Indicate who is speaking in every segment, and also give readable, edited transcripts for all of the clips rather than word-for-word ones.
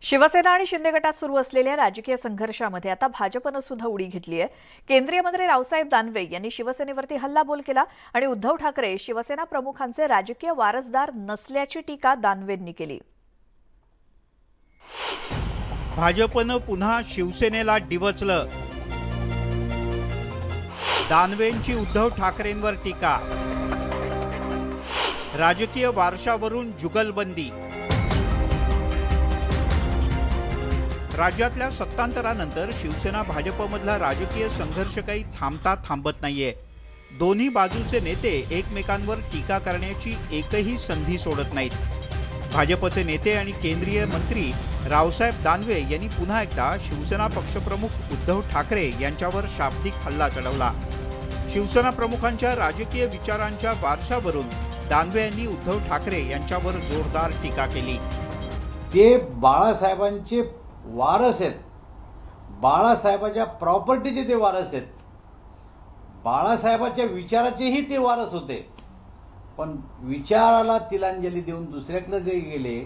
Speaker 1: शिवसेना आणि शिंदे गटात सुरू असलेल्या राजकीय संघर्षामध्ये आता भाजपनं सुद्धा उडी घेतली आहे। केंद्रीय मंत्री रावसाहेब दानवे यांनी शिवसेनेवरती हल्लाबोल केला आणि उद्धव ठाकरे शिवसेना प्रमुखांचे राजकीय वारसदार नसल्याची टीका दानवेंनी केली।
Speaker 2: भाजपनं पुन्हा शिवसेनेला डिवचलं। दानवेंची उद्धव ठाकरेंवर टीका। राजकीय वारशावरून जुगलबंदी। राज्यातल्या सत्तांतरानंतर शिवसेना भाजपमधला राजकीय संघर्ष काही थांबत नाहीये। दोन्ही बाजूचे नेते एकमेकांवर टीका करण्याची एकही संधी सोडत नाहीत। भाजपचे नेते आणि केंद्रीय मंत्री रावसाहेब दानवे यांनी पुन्हा एकदा शिवसेना पक्षप्रमुख उद्धव ठाकरे यांच्यावर शाब्दिक हल्ला चढवला। शिवसेना प्रमुखांच्या राजकीय विचारांच्या वारशावरून दानवे यांनी उद्धव ठाकरे यांच्यावर जोरदार टीका केली।
Speaker 3: ते बाळासाहेबांचे वारस आहेत, बाळासाहेबांच्या प्रॉपर्टीचे ते वारस आहेत, बाळासाहेबांच्या विचाराचेही ते वारस होते, पण विचाराला तिलांजली देऊन दुसऱ्याकडे जे गेले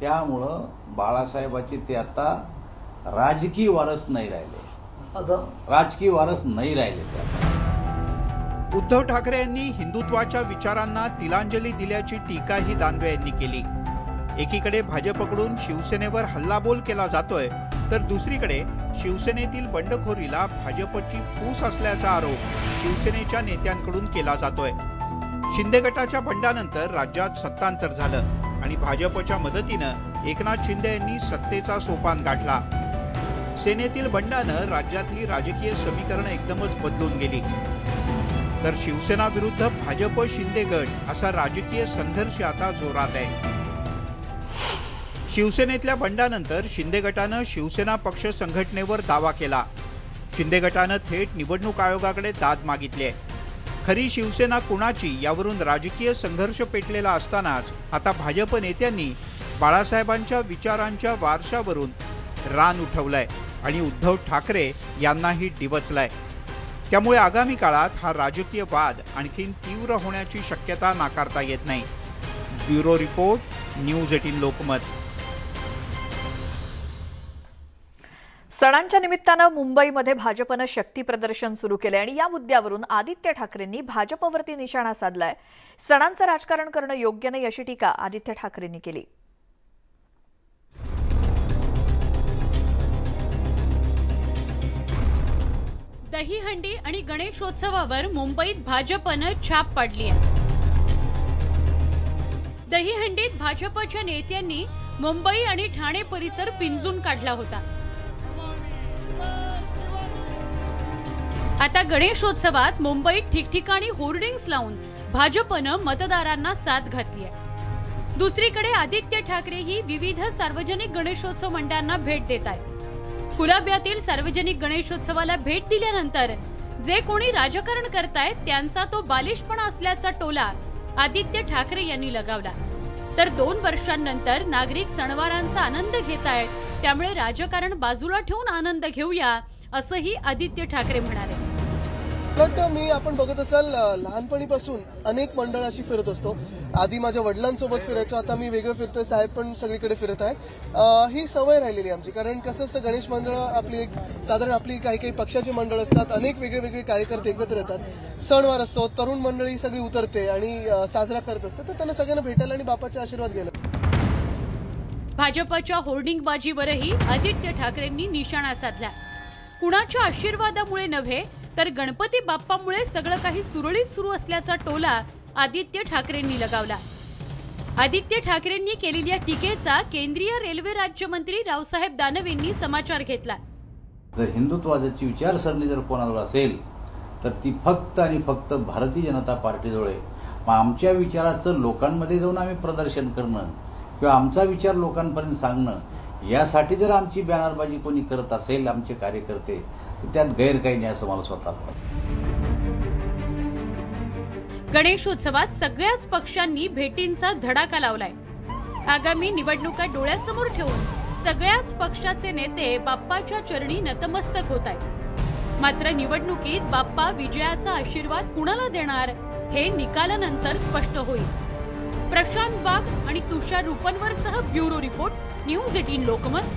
Speaker 3: त्यामुळं बाळासाहेबाचे ते आता राजकीय वारस नाही राहिले, राजकीय वारस नाही राहिले ते।
Speaker 2: उद्धव ठाकरे यांनी हिंदुत्वाच्या विचारांना तिलांजली दिल्याची टीकाही दानवे यांनी केली। एकीकडे भाजपकडून शिवसेनेवर हल्लाबोल केला जातोय, तर दुसरीकडे शिवसेनेतील बंडखोरीला भाजपची फूस असल्याचा आरोप शिवसेनेच्या नेत्यांकडून केला जातोय। शिंदे गटाच्या बंडानंतर राज्यात सत्तांतर झालं आणि भाजपच्या मदतीनं एकनाथ शिंदे यांनी सत्तेचा सोपान गाठला। सेनेतील बंडानं राज्यातली राजकीय समीकरण एकदमच बदलून गेली, तर शिवसेना विरुद्ध भाजप शिंदे गट असा राजकीय संघर्ष आता जोरात आहे। शिवसेनेतल्या बंडानंतर शिंदे गटानं शिवसेना पक्ष संघटनेवर दावा केला। शिंदे गटानं थेट निवडणूक आयोगाकडे दाद मागितली आहे। खरी शिवसेना कुणाची यावरून राजकीय संघर्ष पेटलेला असतानाच आता भाजप नेत्यांनी बाळासाहेबांच्या विचारांच्या वारशावरून रान उठवलंय आणि उद्धव ठाकरे यांनाही डिवचलंय। त्यामुळे आगामी काळात हा राजकीय वाद आणखीन तीव्र होण्याची शक्यता नाकारता येत नाही। Bureau report, news 18 Lokmat.
Speaker 1: सणांच्या निमित्तानं मुंबईमध्ये भाजपनं शक्ती प्रदर्शन सुरू केले आणि या मुद्द्यावरून आदित्य ठाकरेंनी भाजपवरती निशाणा साधलाय। सणांचं राजकारण करणं योग्य नाही अशी टीका आदित्य ठाकरेंनी केली।
Speaker 4: दहीहंडी आणि गणेशोत्सवावर मुंबईत भाजपनं छाप पाडली आहे। दहीहंडीत भाजपच्या नेत्यांनी मुंबई आणि ठाणे परिसर पिंजून काढला होता। आता गणेशोत्सवात मुंबईत ठिकठिकाणी होर्डिंग्स लावून भाजपनं मतदारांना साथ घातली आहे। दुसरीकडे आदित्य ठाकरेही विविध सार्वजनिक गणेशोत्सव मंडळांना भेट देत आहेत। कुलाब्यातील सार्वजनिक गणेशोत्सवाला भेट दिल्यानंतर जे कोणी राजकारण करतायत त्यांचा तो बालिशपणा असल्याचा टोला आदित्य ठाकरे यांनी लगावला। तर 2 वर्षांनंतर नागरिक सणवारांचा आनंद घेत आहेत, त्यामुळे राजकारण बाजूला ठेवून आनंद घेऊया असंही आदित्य ठाकरे म्हणाले।
Speaker 5: आपण बघत असाल लहानपणीपासून अनेक मंडळाशी फिरत असतो। आधी माझ्या वडिलांसोबत फिरायचो, आता मी वेगळं फिरतोय, साहेब पण सगळीकडे फिरत आहेत। ही सवय राहिलेली आमची, कारण कसं असतं गणेश मंडळ आपली साधारण आपली काही पक्षाची मंडळ असतात, अनेक वेगळे कार्यकर्ते एकत्र येतात, सणवार असतो, तरुण मंडळी सगळी उतरते आणि साजरा करत असते, तर त्यांना सगळ्यांना भेटायला आणि बापाचे आशीर्वाद घ्यायला।
Speaker 4: भाजपच्या होर्डिंगबाजीवरही आदित्य ठाकरेंनी निशाणा साधला। कुणाच्या आशीर्वादामुळे नव्हे तर गणपती बाप्पामुळे सगळं काही सुरळीत सुरू असल्याचा टोला आदित्य ठाकरेंनी लगावला। आदित्य ठाकरेंनी केलेल्या टीकेचा केंद्रीय रेल्वे राज्यमंत्री रावसाहेब दानवेंनी समाचार घेतला।
Speaker 3: जर हिंदुत्वाची विचारसरणी जर कोणाजवळ असेल तर ती फक्त आणि फक्त भारतीय जनता पार्टीजवळ आहे। मग आमच्या विचाराचं लोकांमध्ये जाऊन आम्ही प्रदर्शन करणं किंवा आमचा विचार लोकांपर्यंत सांगणं, यासाठी जर आमची बॅनरबाजी कोणी करत असेल आमचे कार्यकर्ते, तर त्यात गैर काही नाही असं मला स्वतः
Speaker 4: गणेशोत्सवात सगळ्याच पक्षांनी भेटींचा धडाका लावलाय। आगामी निवडणुका डोळ्यासमोर ठेवून सगळ्याच पक्षाचे नेते बाप्पाच्या चरणी नतमस्तक होत आहेत। मात्र निवडणुकीत बाप्पा विजयाचा आशीर्वाद कुणाला देणार हे निकालानंतर स्पष्ट होईल। प्रशांत वाघ आणि तुषार रुपनवर सह ब्युरो रिपोर्ट, न्यूज 18 लोकमत